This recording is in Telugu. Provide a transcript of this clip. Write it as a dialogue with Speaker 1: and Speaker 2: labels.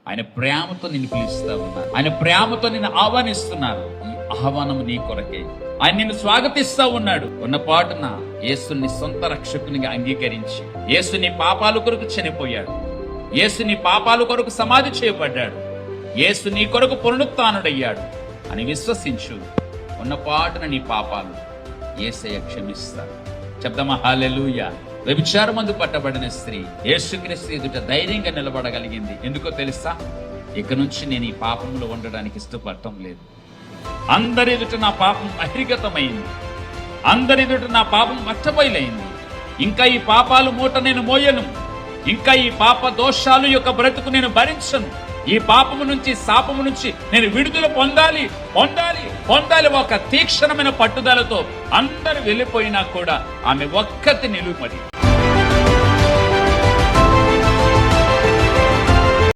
Speaker 1: ఆయన ప్రేమతో నిన్ను పిలుస్తా ఉన్నారు. ఆయన ప్రేమతో నిన్ను ఆహ్వానిస్తున్నారు. ఈ ఆహ్వానం నీ కొరకే. ఆయన నిన్ను స్వాగతిస్తా ఉన్నాడు. ఉన్న పాటున యేసుని సొంత రక్షకునిగా అంగీకరించి, యేసు నీ పాపాల కొరకు చనిపోయాడు, యేసు నీ పాపాల కొరకు సమాధి చేయబడ్డాడు, యేసు నీ కొరకు పునరుత్థానుడయ్యాడు అని విశ్వసించు. ఉన్న పాటున నీ పాపాలు యేసయ్య క్షమిస్తాడు. చెప్దామా హల్లెలూయా. వ్యభిచారమందు పట్టబడిన స్త్రీ యేసుక్రీస్తు ఎదుట ధైర్యంగా నిలబడగలిగింది. ఎందుకో తెలుసా? ఇక నుంచి నేను ఈ పాపంలో ఉండడానికి ఇష్టపడటం లేదు. అందరి ఎదుట నా పాపం బహిర్గతమైంది, అందరి ఎదుట నా పాపం మచ్చబయలైంది. ఇంకా ఈ పాపాలు మూట నేను మోయను, ఇంకా ఈ పాప దోషాలు యొక్క బ్రతుకు నేను భరించను. ఈ పాపము నుంచి, శాపము నుంచి నేను విడుదల పొందాలి పొందాలి పొందాలి. ఒక తీక్షణమైన పట్టుదలతో అందరు వెళ్ళిపోయినా కూడా ఆమె ఒక్కటి నిలువడి